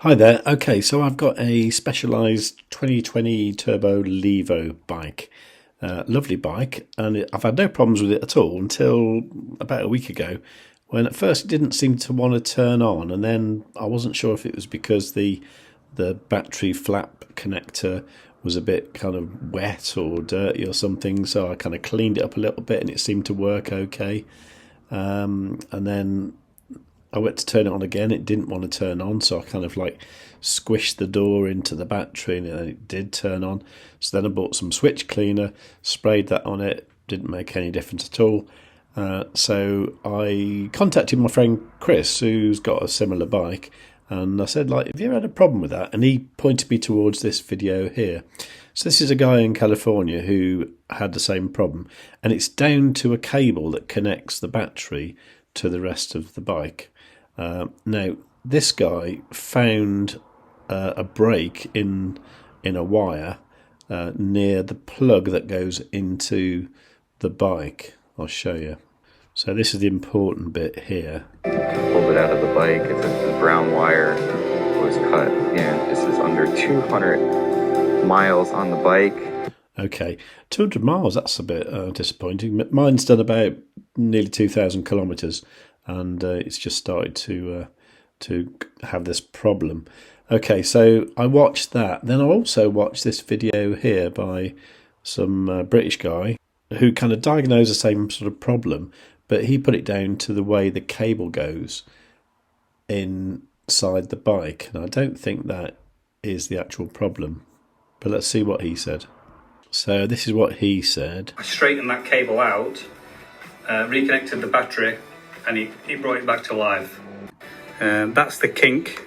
Hi there. Okay, so I've got a Specialized 2020 Turbo Levo bike. Lovely bike, and I've had no problems with it at all until about a week ago, when at first it didn't seem to want to turn on, and then I wasn't sure if it was because the battery flap connector was a bit kind of wet or dirty or something. So I kind of cleaned it up a little bit, and it seemed to work okay. And then I went to turn it on again. It didn't want to turn on, so I kind of like squished the door into the battery, and it did turn on. So then I bought some switch cleaner, sprayed that on it. Didn't make any difference at all. So I contacted my friend Chris, who's got a similar bike, and I said, like, have you ever had a problem with that? And he pointed me towards this video here. So this is a guy in California who had the same problem, and it's down to a cable that connects the battery to the rest of the bike. Now, this guy found a break in a wire near the plug that goes into the bike. I'll show you. So this is the important bit here. Pulled it out of the bike. It's the brown wire was cut, and this is under 200 miles on the bike. Okay, 200 miles, that's a bit disappointing. Mine's done about nearly 2,000 kilometres, and it's just started to have this problem. Okay, so I watched that. Then I also watched this video here by some British guy who kind of diagnosed the same sort of problem, but he put it down to the way the cable goes inside the bike. And I don't think that is the actual problem, but let's see what he said. So this is what he said. I straightened that cable out, reconnected the battery, and he brought it back to life. That's the kink,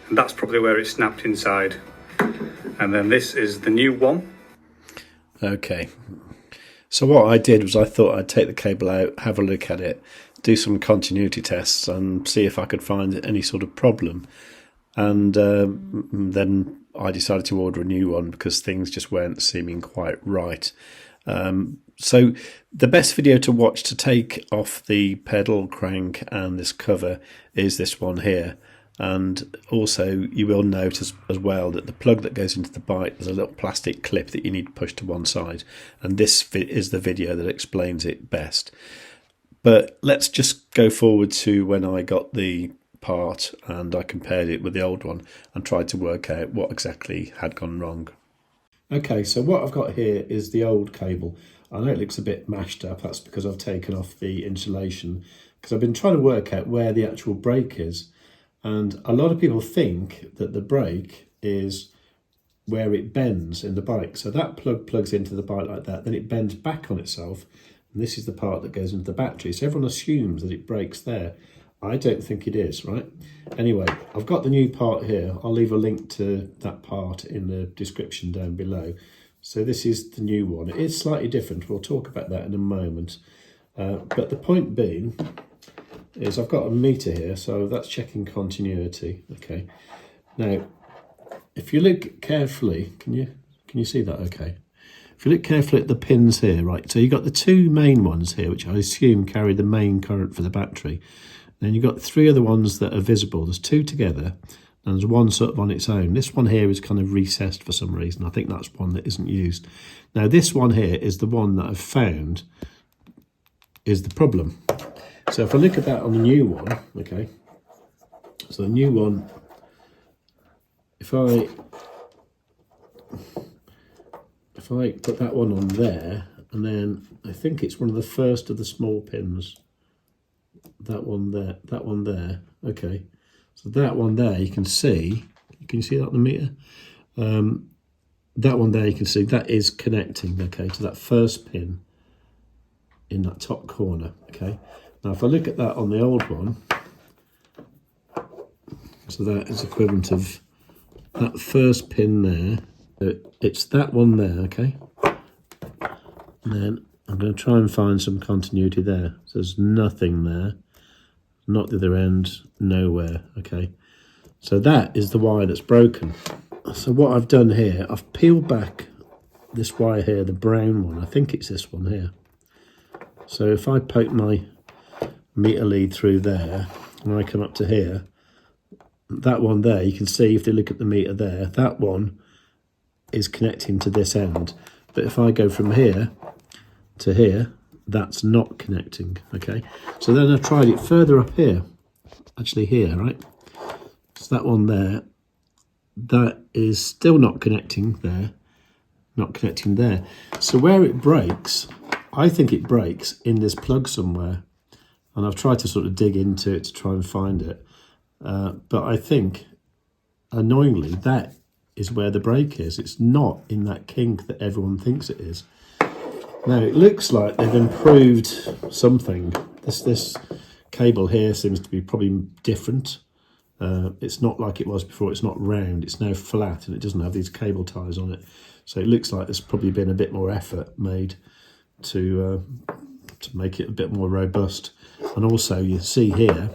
and that's probably where it snapped inside. And then this is the new one. Okay. So what I did was I thought I'd take the cable out, have a look at it, do some continuity tests, and see if I could find any sort of problem. And then I decided to order a new one because things just weren't seeming quite right. So the best video to watch to take off the pedal crank and this cover is this one here. And also you will notice as well that the plug that goes into the bike, there's a little plastic clip that you need to push to one side. And this is the video that explains it best. But let's just go forward to when I got the part and I compared it with the old one and tried to work out what exactly had gone wrong. Okay, so what I've got here is the old cable. I know it looks a bit mashed up. That's because I've taken off the insulation, because I've been trying to work out where the actual brake is. And a lot of people think that the brake is where it bends in the bike. So that plug plugs into the bike like that, then it bends back on itself. And this is the part that goes into the battery. So everyone assumes that it breaks there. I don't think it is, right? Anyway, I've got the new part here. I'll leave a link to that part in the description down below. So this is the new one. It is slightly different. We'll talk about that in a moment. But the point being is I've got a meter here, so that's checking continuity. Okay. Now, if you look carefully, can you see that okay? If you look carefully at the pins here, right, so you've got the two main ones here, which I assume carry the main current for the battery. Then you've got three other ones that are visible. There's two together, and there's one sort of on its own. This one here is kind of recessed for some reason. I think that's one that isn't used. Now, this one here is the one that I've found is the problem. So if I look at that on the new one, okay, so the new one, if I put that one on there, and then I think it's one of the first of the small pins, that one there, okay, so that one there you can see that on the meter? That one there you can see that is connecting, okay, to that first pin in that top corner, okay. Now if I look at that on the old one, so that is equivalent of that first pin there, it's that one there, okay, and then I'm going to try and find some continuity there. So there's nothing there, not the other end, nowhere, okay. So that is the wire that's broken. So what I've done here, I've peeled back this wire here, the brown one. I think it's this one here. So if I poke my meter lead through there and I come up to here, that one there, you can see if they look at the meter there, that one is connecting to this end. But if I go from here to here, that's not connecting, okay? So then I tried it further up here, actually here, right? So that one there, that is still not connecting there, not connecting there. So where it breaks, I think it breaks in this plug somewhere. And I've tried to sort of dig into it to try and find it. But I think, annoyingly, that is where the break is. It's not in that kink that everyone thinks it is. Now, it looks like they've improved something. This cable here seems to be probably different. It's not like it was before. It's not round. It's now flat, and it doesn't have these cable ties on it. So it looks like there's probably been a bit more effort made to make it a bit more robust. And also, you see here,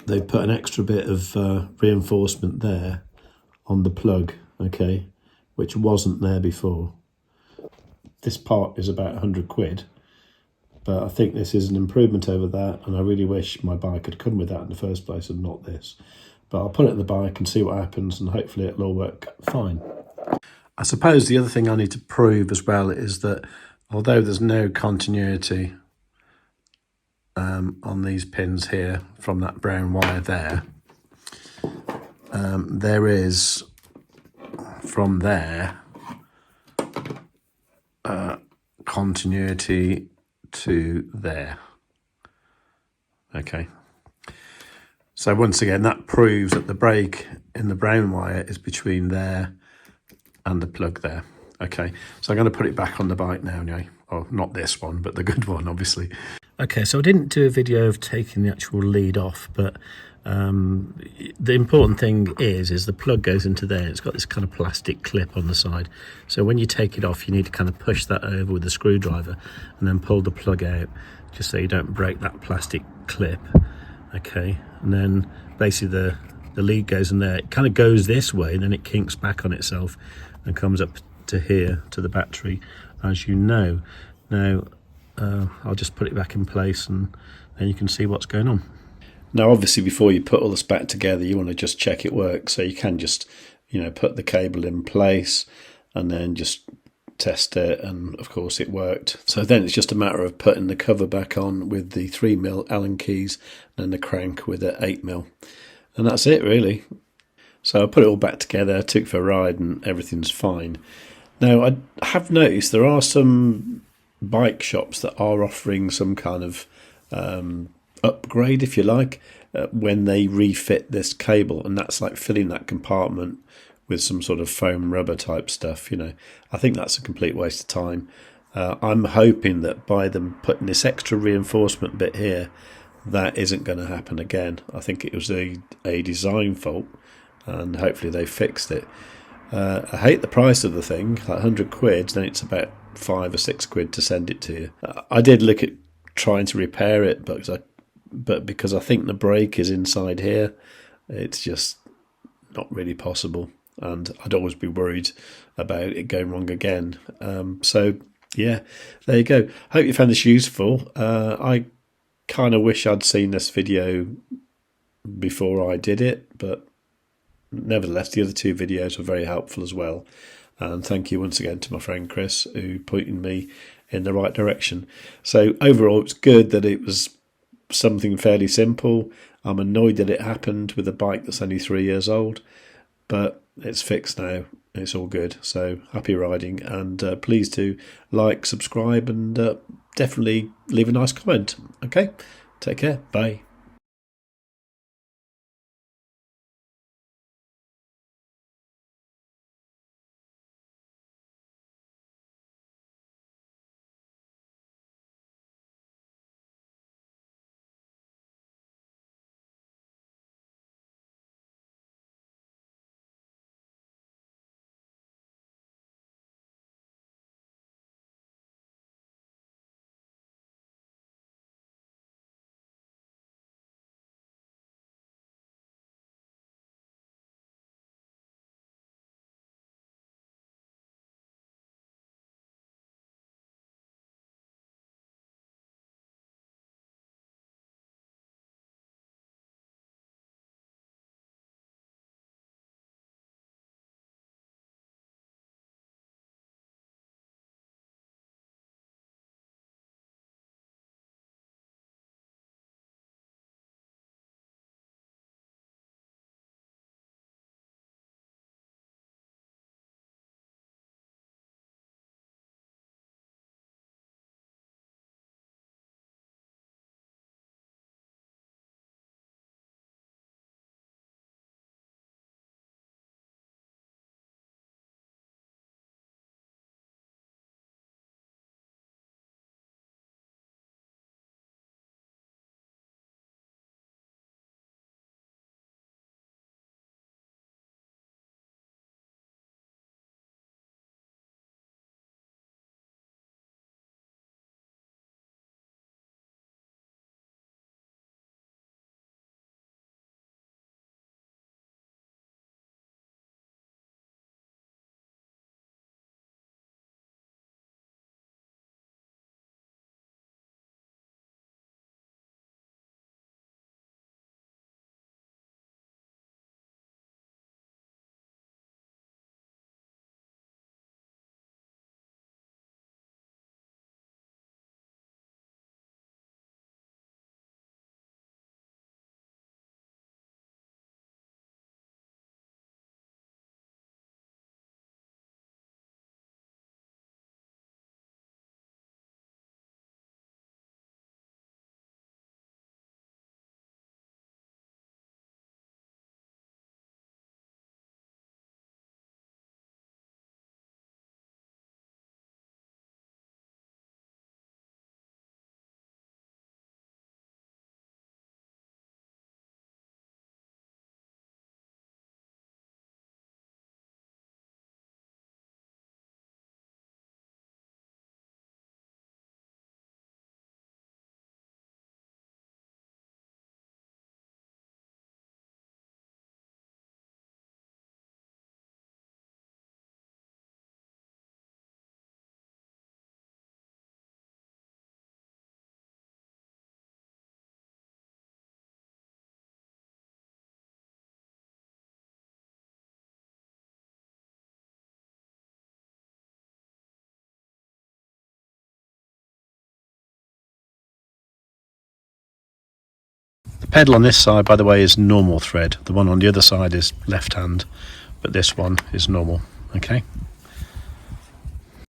they put an extra bit of reinforcement there on the plug, okay, which wasn't there before. This part is about 100 quid, but I think this is an improvement over that, and I really wish my bike had come with that in the first place and not this. But I'll put it in the bike and see what happens, and hopefully it'll all work fine. I suppose the other thing I need to prove as well is that although there's no continuity on these pins here from that brown wire there, there is from there continuity to there. Okay, so once again that proves that the break in the brown wire is between there and the plug there. Okay, so I'm going to put it back on the bike now, or not this one, but the good one, obviously. Okay, so I didn't do a video of taking the actual lead off, but the important thing is the plug goes into there. It's got this kind of plastic clip on the side. So when you take it off, you need to kind of push that over with a screwdriver and then pull the plug out, just so you don't break that plastic clip. Okay, and then basically the lead goes in there. It kind of goes this way, and then it kinks back on itself and comes up to here, to the battery, as you know. Now, I'll just put it back in place and then you can see what's going on. Now, obviously, before you put all this back together, you want to just check it works. So you can just, put the cable in place and then just test it. And of course, it worked. So then it's just a matter of putting the cover back on with the 3mm Allen keys and then the crank with the 8mm. And that's it, really. So I put it all back together, took it for a ride, and everything's fine. Now, I have noticed there are some bike shops that are offering some kind of upgrade, if you like, when they refit this cable, and that's like filling that compartment with some sort of foam rubber type stuff. I think that's a complete waste of time. I'm hoping that by them putting this extra reinforcement bit here, that isn't going to happen again. I think it was a design fault, and hopefully they fixed it. I hate the price of the thing, like 100 quid, then it's about 5 or 6 quid to send it to you. I did look at trying to repair it, but because I think the brake is inside here, it's just not really possible, and I'd always be worried about it going wrong again. So yeah, there you go. Hope you found this useful. I kind of wish I'd seen this video before I did it, but nevertheless, the other two videos were very helpful as well. And thank you once again to my friend Chris, who pointed me in the right direction. So overall, it's good that it was something fairly simple. I'm annoyed that it happened with a bike that's only 3 years old, but it's fixed now. It's all good. So happy riding, and please do like, subscribe, and definitely leave a nice comment. Okay, take care. Bye. pedal on this side, by the way, is normal thread. The one on the other side is left hand, but this one is normal. Okay.